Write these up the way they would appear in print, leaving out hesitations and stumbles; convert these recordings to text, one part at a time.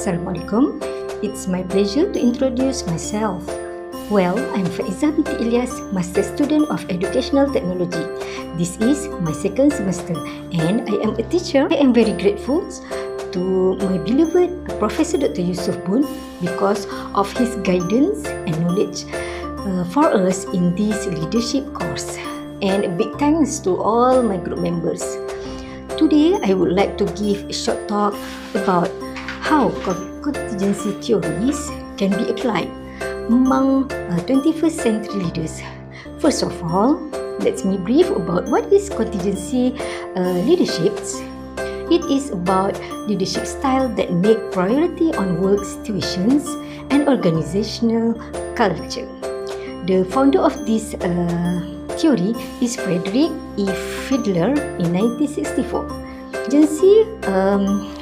Assalamualaikum. It's my pleasure to introduce myself. Well, I'm Faizah binti Ilyas, Master Student of Educational Technology. This is my second semester and I am a teacher. I am very grateful to my beloved Professor Dr. Yusuf Bun because of his guidance and knowledge for us in this leadership course. And a big thanks to all my group members. Today, I would like to give a short talk about how contingency theories can be applied among 21st century leaders. First of all, let me brief about what is contingency leadership. It is about leadership style that make priority on work situations and organizational culture. The founder of this theory is Frederick E. Fiedler in 1964. Agency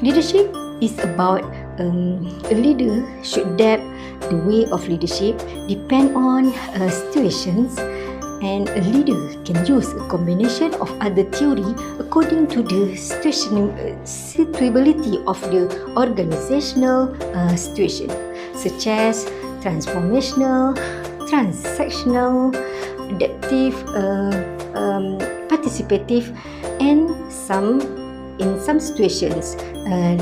leadership is about a leader should adapt the way of leadership depend on situations, and a leader can use a combination of other theory according to the suitability of the organizational situation, such as transformational, transactional, adaptive, participative, and in some situations,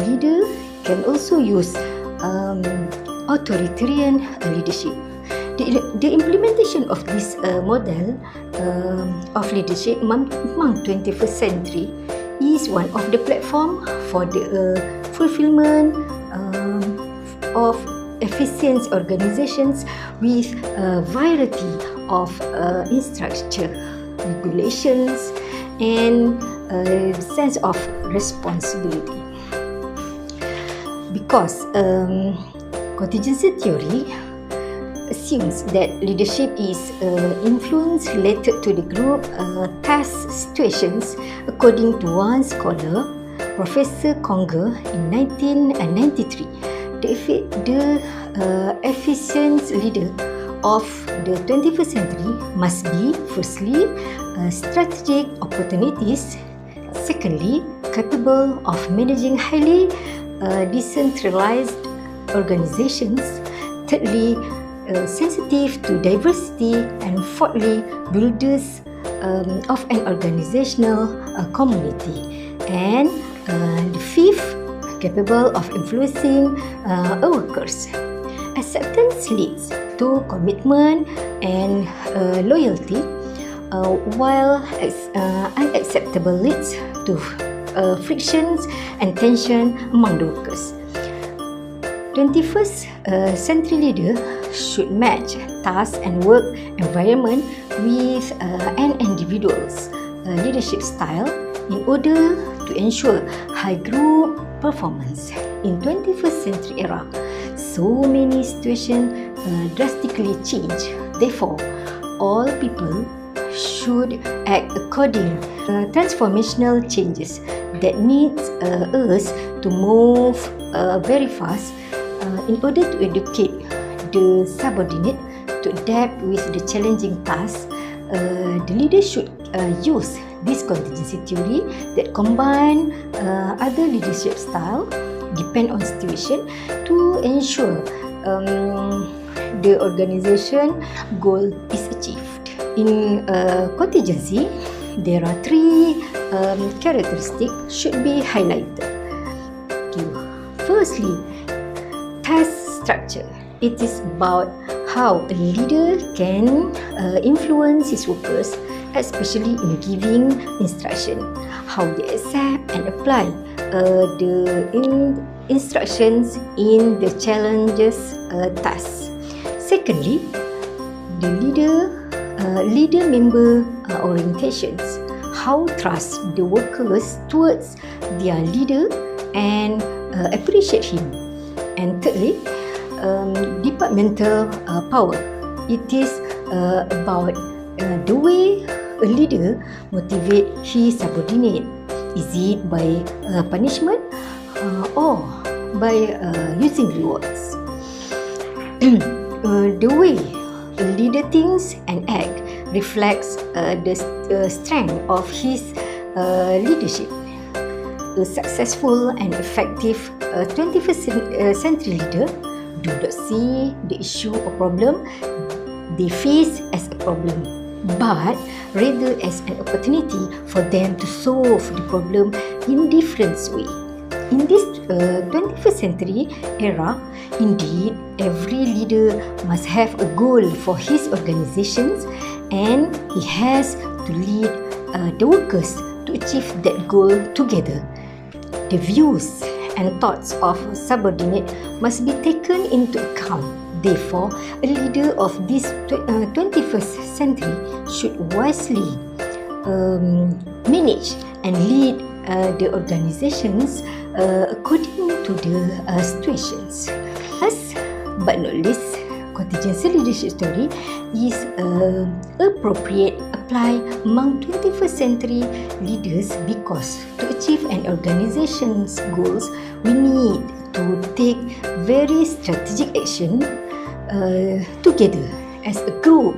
leader can also use authoritarian leadership. The implementation of this model of leadership among 21st century is one of the platform for the fulfillment of efficient organizations with a variety of infrastructure, regulations, and a sense of responsibility. Because contingency theory assumes that leadership is influence related to the group task situations, according to one scholar, Professor Conger, in 1993. The efficient leader of the 21st century must be, firstly, strategic opportunities, secondly, capable of managing highly decentralized organizations, thirdly, sensitive to diversity, and fourthly, builders of an organizational community, and the fifth, capable of influencing workers. Acceptance leads to commitment and loyalty, while unacceptable leads to frictions and tension among the workers. 21st century leader should match task and work environment with an individual's leadership style in order to ensure high group performance. In 21st century era, so many situations drastically change. Therefore, all people should act according to transformational changes that needs us to move very fast in order to educate the subordinate to adapt with the challenging tasks. The leader should use this contingency theory that combine other leadership style, depend on situation, to ensure the organization goal is achieved. In contingency, there are three characteristics should be highlighted. Firstly, task structure. It is about how a leader can influence his workers, especially in giving instruction, how they accept and apply the instructions in the challenges tasks. Secondly, the leader member orientations, how trust the workers towards their leader and appreciate him. And thirdly, departmental power. It is about the way a leader motivate his subordinate. Is it by punishment or by using rewards? The way a leader thinks and act reflects the strength of his leadership. a successful and effective 21st century leader do not see the issue or problem they face as a problem, but rather as an opportunity for them to solve the problem in different ways. In this 21st century era, indeed, every leader must have a goal for his organizations, and he has to lead the workers to achieve that goal together. The views and thoughts of subordinate must be taken into account. Therefore, a leader of this 21st century should wisely manage and lead the organizations according to the situations. Last but not least, contingency leadership story is appropriate apply among 21st century leaders because to achieve an organization's goals, we need to take very strategic action together as a group.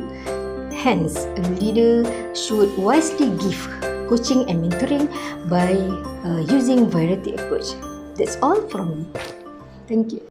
Hence, a leader should wisely give coaching and mentoring by using variety approach. That's all from me. Thank you.